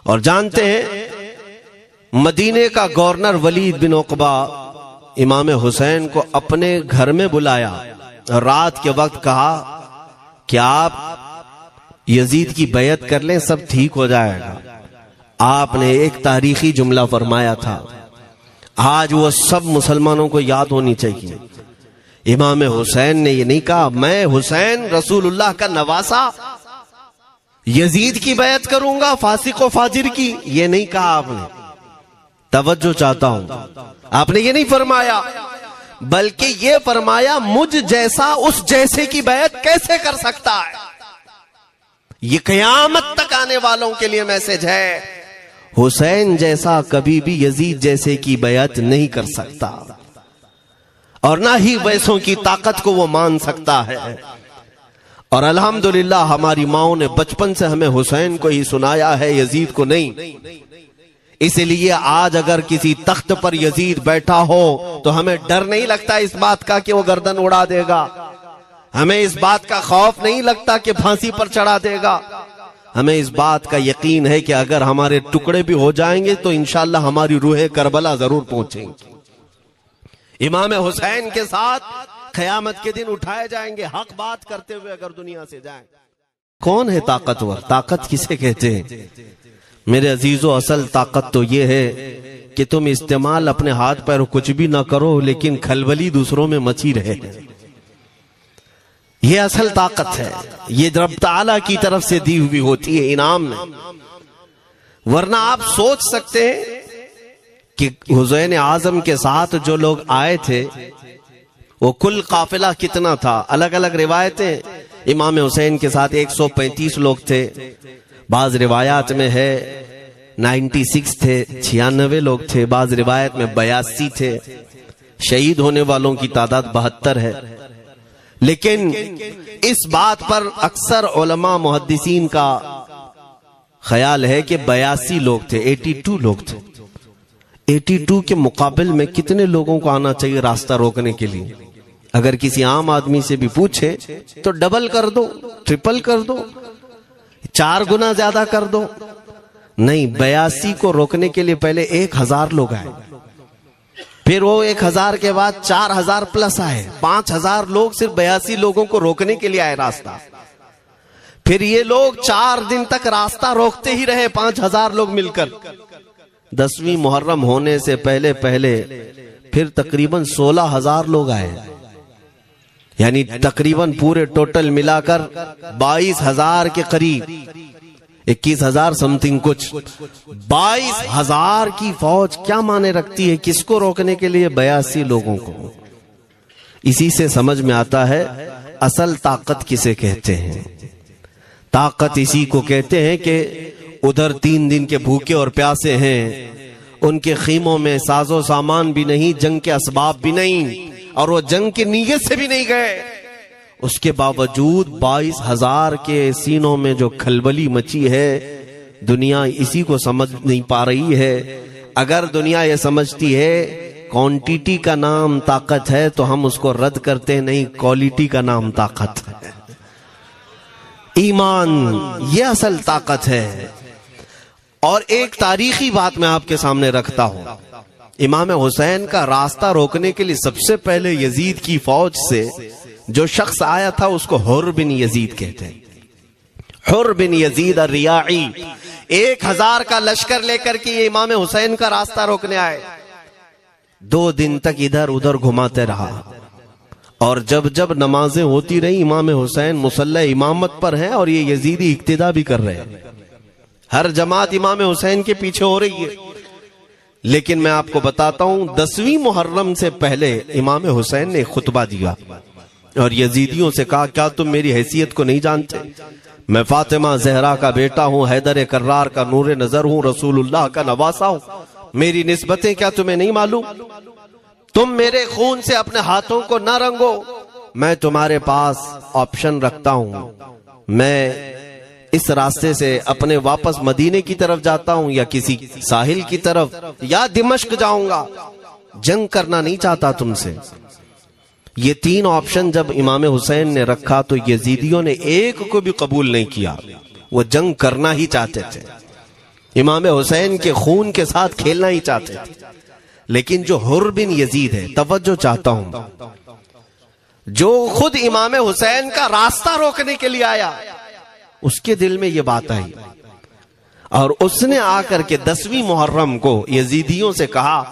اور جانتے ہیں مدینے کا گورنر ولید بن عقبہ امام حسین کو اپنے گھر میں بلایا اور رات کے وقت کہا کہ آپ یزید کی بیعت کر لیں، سب ٹھیک ہو جائے گا۔ آپ نے ایک تاریخی جملہ فرمایا تھا، آج وہ سب مسلمانوں کو یاد ہونی چاہیے۔ امام حسین نے یہ نہیں کہا میں حسین رسول اللہ کا نواسا یزید کی بیعت کروں گا فاسق و فاجر کی، یہ نہیں کہا آپ نے۔ توجہ چاہتا ہوں، آپ نے یہ نہیں فرمایا، بلکہ یہ فرمایا مجھ جیسا اس جیسے کی بیعت کیسے کر سکتا ہے۔ یہ قیامت تک آنے والوں کے لیے میسج ہے، حسین جیسا کبھی بھی یزید جیسے کی بیعت نہیں کر سکتا، اور نہ ہی ویسوں کی طاقت کو وہ مان سکتا ہے۔ اور الحمدللہ ہماری ماؤں نے بچپن سے ہمیں حسین کو ہی سنایا ہے، یزید کو نہیں۔ اس لیے آج اگر کسی تخت پر یزید بیٹھا ہو تو ہمیں ڈر نہیں لگتا اس بات کا کہ وہ گردن اڑا دے گا، ہمیں اس بات کا خوف نہیں لگتا کہ پھانسی پر چڑھا دے گا۔ ہمیں اس بات کا یقین ہے کہ اگر ہمارے ٹکڑے بھی ہو جائیں گے تو انشاءاللہ ہماری روح کربلا ضرور پہنچیں گی۔ امام حسین کے ساتھ قیامت کے دن اٹھائے جائیں گے، حق بات کرتے ہوئے اگر دنیا سے جائیں۔ کون ہے طاقتور؟ طاقت کسے کہتے ہیں میرے عزیزو؟ اصل طاقت تو یہ ہے کہ تم استعمال اپنے ہاتھ پیر کچھ بھی نہ کرو لیکن کھلبلی دوسروں میں مچی رہے، یہ اصل طاقت ہے۔ یہ رب تعالیٰ کی طرف سے دی ہوئی ہوتی ہے انعام میں۔ ورنہ آپ سوچ سکتے ہیں کہ حسین اعظم کے ساتھ جو لوگ آئے تھے وہ کل قافلہ کتنا تھا؟ الگ الگ روایتیں، امام حسین کے ساتھ 135 لوگ تھے، بعض روایات میں ہے 96 تھے، 96 لوگ تھے، بعض روایت میں 82 تھے، شہید ہونے والوں کی تعداد 72 ہے۔ لیکن اس بات پر اکثر علماء محدثین کا خیال ہے کہ 82 لوگ تھے، 82 لوگ تھے۔ 82 کے مقابل میں کتنے لوگوں کو آنا چاہیے راستہ روکنے کے لیے؟ اگر کسی عام آدمی سے بھی پوچھے تو ڈبل کر دو، ٹرپل کر دو، 4 گنا زیادہ کر دو۔ نہیں، 82 کو روکنے کے لیے پہلے 1000 لوگ آئے، پھر وہ 1000 کے بعد 4000 پلس آئے، 5000 لوگ صرف 82 لوگوں کو روکنے کے لیے آئے راستہ۔ پھر یہ لوگ 4 دن تک راستہ روکتے ہی رہے، 5000 لوگ مل کر۔ 10ویں محرم ہونے سے پہلے پھر تقریباً 16000 لوگ آئے، یعنی تقریباً پورے ٹوٹل ملا کر 22000 کے قریب، 21000 سمتنگ کچھ، 22000 کی فوج کیا مانے رکھتی ہے کس کو روکنے کے لیے؟ 82 لوگوں کو۔ اسی سے سمجھ میں آتا ہے اصل طاقت کسے کہتے ہیں۔ طاقت اسی کو کہتے ہیں کہ ادھر 3 دن کے بھوکے اور پیاسے ہیں، ان کے خیموں میں ساز و سامان بھی نہیں، جنگ کے اسباب بھی نہیں، اور وہ جنگ کی نیت سے بھی نہیں گئے، اس کے باوجود 22000 کے سینوں میں جو کھلبلی مچی ہے، دنیا اسی کو سمجھ نہیں پا رہی ہے۔ اگر دنیا یہ سمجھتی ہے کوانٹیٹی کا نام طاقت ہے تو ہم اس کو رد کرتے نہیں، کوالٹی کا نام طاقت ہے۔ ایمان یہ اصل طاقت ہے۔ اور ایک تاریخی بات میں آپ کے سامنے رکھتا ہوں، امام حسین کا راستہ روکنے کے لیے سب سے پہلے یزید کی فوج سے جو شخص آیا تھا اس کو حر بن یزید کہتے ہیں۔ حر بن یزید الریاعی 1000 کا لشکر لے کر کے یہ امام حسین کا راستہ روکنے آئے۔ 2 دن تک ادھر ادھر گھماتے رہا، اور جب نمازیں ہوتی رہی امام حسین مصلی امامت پر ہیں اور یہ یزیدی اقتدا بھی کر رہے ہیں، ہر جماعت امام حسین کے پیچھے ہو رہی ہے۔ لیکن میں آپ کو بتاتا ہوں 10ویں محرم سے پہلے امام حسین نے خطبہ دیا اور یزیدیوں سے کہا کیا تم میری حیثیت کو نہیں جانتے؟ میں فاطمہ زہرا کا بیٹا ہوں، حیدر کرار کا نور نظر ہوں، رسول اللہ کا نواسا ہوں، میری نسبتیں کیا تمہیں نہیں معلوم؟ تم میرے خون سے اپنے ہاتھوں کو نہ رنگو، میں تمہارے پاس آپشن رکھتا ہوں، میں اس راستے سے اپنے واپس مدینے کی طرف جاتا ہوں یا کسی ساحل کی طرف یا دمشق جاؤں گا، جنگ کرنا نہیں چاہتا تم سے۔ یہ 3 آپشن جب امام حسین نے رکھا تو یزیدیوں نے ایک کو بھی قبول نہیں کیا، وہ جنگ کرنا ہی چاہتے تھے۔ امام حسین کے خون کے ساتھ کھیلنا ہی چاہتے تھے. لیکن جو حر بن یزید ہے، توجہ چاہتا ہوں، جو خود امام حسین کا راستہ روکنے کے لیے آیا، اس کے دل میں یہ بات آئی اور اس نے آ کر کے 10ویں محرم کو یزیدیوں سے کہا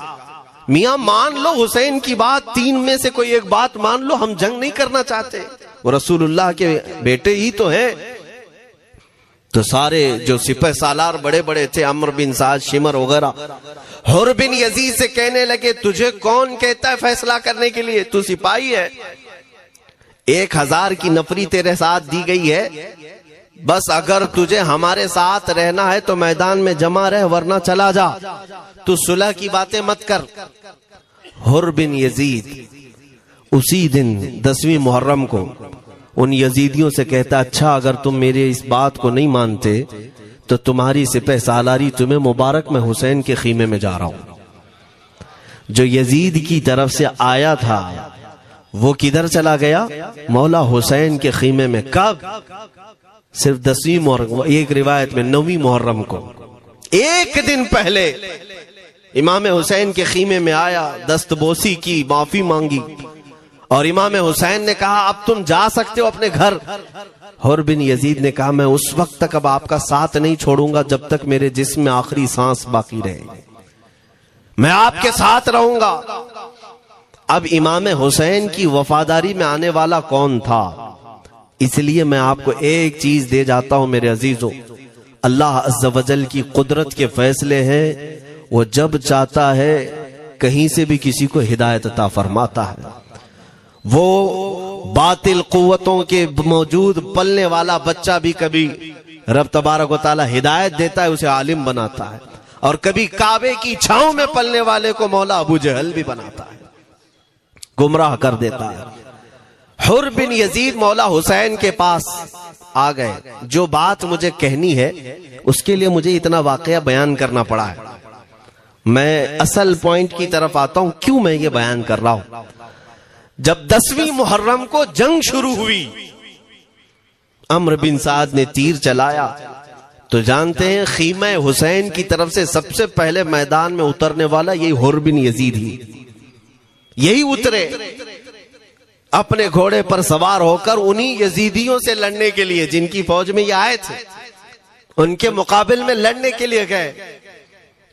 میاں مان لو حسین کی بات، 3 میں سے کوئی ایک بات مان لو، ہم جنگ نہیں کرنا چاہتے، وہ رسول اللہ کے بیٹے ہی تو ہیں. تو سارے جو سپہ سالار بڑے بڑے تھے، عمرو بن سعد، شمر وغیرہ، حر بن یزید سے کہنے لگے تجھے کون کہتا ہے فیصلہ کرنے کے لیے، تو سپاہی ہے، 1000 کی نفری تیرے ساتھ دی گئی ہے، بس اگر تجھے ہمارے ساتھ رہنا ہے تو میدان میں جمع رہ، ورنہ چلا جا، تو صلح کی باتیں مت کر. حر بن یزید اسی دن 10ویں محرم کو ان یزیدیوں سے کہتا اچھا اگر تم میرے اس بات کو نہیں مانتے تو تمہاری سپہ سالاری تمہیں مبارک، میں حسین کے خیمے میں جا رہا ہوں. جو یزید کی طرف سے آیا تھا وہ کدھر چلا گیا؟ مولا حسین کے خیمے میں. کب؟ صرف 10ویں محرم، ایک روایت میں 9ویں محرم کو، ایک دن پہلے امام حسین کے خیمے میں آیا، دست بوسی کی، معافی مانگی، اور امام حسین نے کہا اب تم جا سکتے ہو اپنے گھر. حر بن یزید نے کہا میں اس وقت تک اب آپ کا ساتھ نہیں چھوڑوں گا جب تک میرے جسم میں آخری سانس باقی رہے گی، میں آپ کے ساتھ رہوں گا. اب امام حسین کی وفاداری میں آنے والا کون تھا؟ اس لیے میں آپ کو ایک چیز دے جاتا ہوں میرے عزیزوں، اللہ عز و جل کی قدرت کے فیصلے ہیں، وہ جب چاہتا ہے کہیں سے بھی کسی کو ہدایت عطا فرماتا ہے. وہ باطل قوتوں کے موجود پلنے والا بچہ بھی کبھی رب تبارک و تعالی ہدایت دیتا ہے، اسے عالم بناتا ہے، اور کبھی کعبے کی چھاؤں میں پلنے والے کو مولا ابو جہل بھی بناتا ہے، گمراہ کر دیتا ہے. حر بن یزید مولا حسین کے پاس آ گئے. جو بات مجھے کہنی ہے اس کے لیے مجھے اتنا واقعہ بیان کرنا پڑا ہے. میں اصل پوائنٹ کی طرف آتا ہوں، کیوں میں یہ بیان کر رہا ہوں. جب 10ویں محرم کو جنگ شروع ہوئی، عمرو بن سعد نے تیر چلایا، تو جانتے ہیں خیمہ حسین کی طرف سے سب سے پہلے میدان میں اترنے والا یہی حر بن یزید ہی، یہی اترے اپنے گھوڑے پر سوار ہو کر انہی یزیدیوں سے لڑنے کے لیے جن کی فوج میں یہ آئے تھے، ان کے مقابل میں لڑنے کے لیے گئے.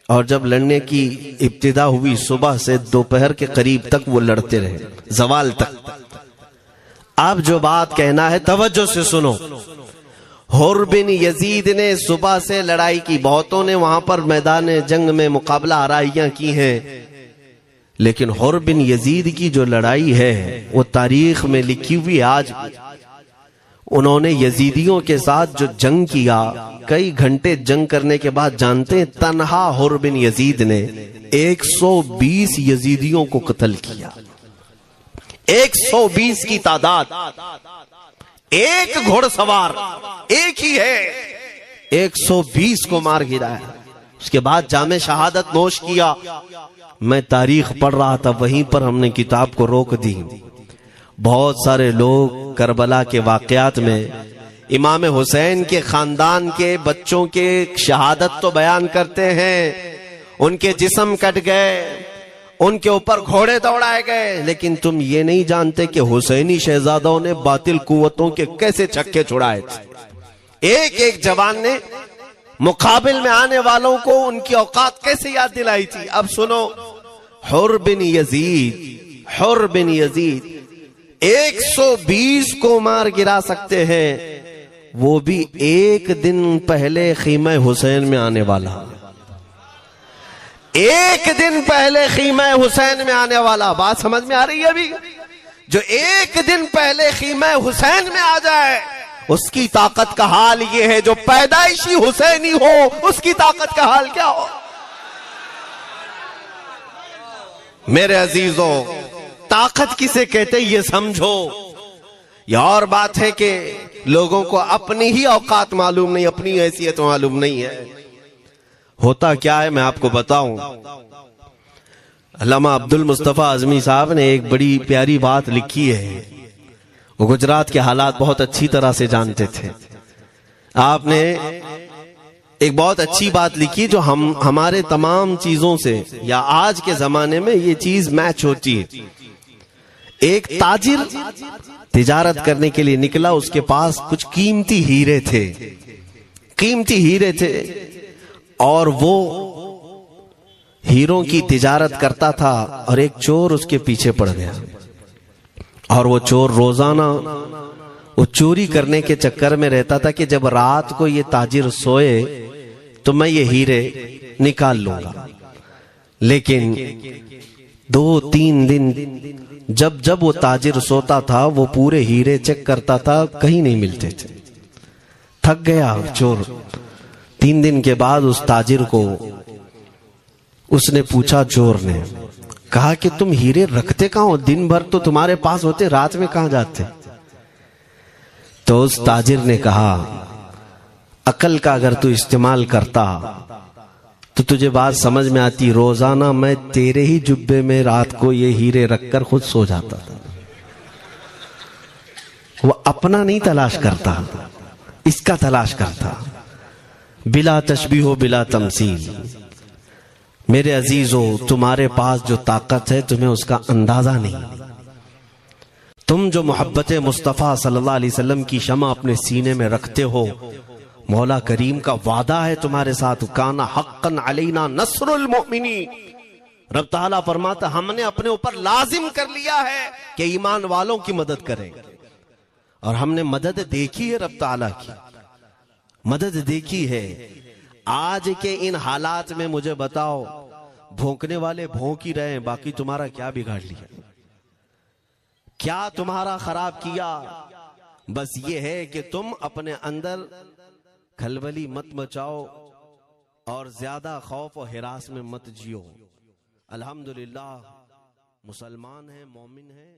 اور جب لڑنے کی ابتدا ہوئی صبح سے دوپہر کے قریب تک وہ لڑتے رہے، زوال تک. اب جو بات کہنا ہے توجہ سے سنو. حر بن یزید نے صبح سے لڑائی کی، بہتوں نے وہاں پر میدان جنگ میں مقابلہ آرائیاں کی ہیں، لیکن حر بن یزید کی جو لڑائی ہے وہ تاریخ میں لکھی ہوئی. آج انہوں نے یزیدیوں کے ساتھ جو جنگ کیا، کئی گھنٹے جنگ کرنے کے بعد جانتے ہیں تنہا حر بن یزید نے 120 یزیدیوں کو قتل کیا. 120 کی تعداد، ایک گھوڑ سوار ایک ہی ہے، 120 کو مار گرایا. اس کے بعد جام شہادت نوش کیا. میں تاریخ پڑھ رہا تھا، وہیں پر ہم نے کتاب کو روک دی. بہت سارے لوگ کربلا کے واقعات میں امام حسین کے خاندان کے بچوں کے شہادت تو بیان کرتے ہیں، ان کے جسم کٹ گئے، ان کے اوپر گھوڑے دوڑائے گئے، لیکن تم یہ نہیں جانتے کہ حسینی شہزادوں نے باطل قوتوں کے کیسے چھکے چھڑائے تھے. ایک ایک جوان نے مقابل میں آنے والوں کو ان کی اوقات کیسے یاد دلائی تھی. اب سنو، حر بن یزید 120 کو مار گرا سکتے ہیں، وہ بھی ایک دن پہلے خیمہ حسین میں آنے والا، ایک دن پہلے خیمہ حسین میں آنے والا. بات سمجھ میں آ رہی ہے؟ ابھی جو ایک دن پہلے خیمہ حسین میں آ جائے اس کی طاقت کا حال یہ ہے، جو پیدائشی حسینی ہو اس کی طاقت کا حال کیا ہو. میرے عزیزوں، طاقت کسے کہتے یہ سمجھو. یہ اور بات ہے کہ لوگوں کو اپنی ہی اوقات معلوم نہیں، اپنی حیثیت معلوم نہیں ہے. ہوتا کیا ہے میں آپ کو بتاؤں. علامہ عبد المصطفیٰ اعظمی صاحب نے ایک بڑی پیاری بات لکھی ہے. وہ گجرات کے حالات بہت اچھی طرح سے جانتے تھے. آپ نے ایک بہت اچھی بات لکھی جو ہمارے تمام چیزوں سے یا آج کے زمانے میں یہ چیز میچ ہوتی ہے. ایک تاجر تجارت کرنے کے لیے نکلا، اس کے پاس کچھ قیمتی ہیرے تھے اور وہ ہیروں کی تجارت کرتا تھا، اور ایک چور اس کے پیچھے پڑ گیا، اور وہ چور روزانہ وہ چوری کرنے کے چکر میں رہتا تھا کہ جب رات کو یہ تاجر سوئے تو میں یہ ہیرے نکال لوں گا. لیکن 2-3 دن جب وہ تاجر سوتا تھا وہ پورے ہیرے چیک کرتا تھا، کہیں نہیں ملتے تھے. تھک گیا چور. 3 دن کے بعد اس تاجر کو اس نے پوچھا، چور نے کہا کہ تم ہیرے رکھتے کہاں ہو؟ دن بھر تو تمہارے پاس ہوتے، رات میں کہاں جاتے؟ تو اس تاجر نے کہا، عقل کا اگر تو استعمال کرتا تو تجھے بات سمجھ میں آتی. روزانہ میں تیرے ہی جبے میں رات کو یہ ہیرے رکھ کر خود سو جاتا تھا. وہ اپنا نہیں تلاش کرتا، اس کا تلاش کرتا. بلا تشبیہ و بلا تمثیل. میرے عزیزو، تمہارے پاس جو طاقت ہے تمہیں اس کا اندازہ نہیں. تم جو محبت مصطفیٰ صلی اللہ علیہ وسلم کی شمع اپنے سینے میں رکھتے ہو، مولا کریم کا وعدہ ہے تمہارے ساتھ، کانا حقا علینا نصر المؤمنین. رب تعالیٰ فرماتا ہم نے اپنے اوپر لازم کر لیا ہے کہ ایمان والوں کی مدد کریں. اور ہم نے مدد دیکھی ہے، رب تعالیٰ کی مدد دیکھی ہے. آج کے ان حالات میں مجھے بتاؤ، بھونکنے والے بھونک ہی رہے ہیں، باقی تمہارا کیا بگاڑ لیا؟ کیا تمہارا خراب کیا؟ بس یہ ہے کہ تم اپنے اندر کھلبلی مت مچاؤ اور زیادہ خوف و ہراس میں مت جیو. الحمدللہ مسلمان ہیں، مومن ہیں.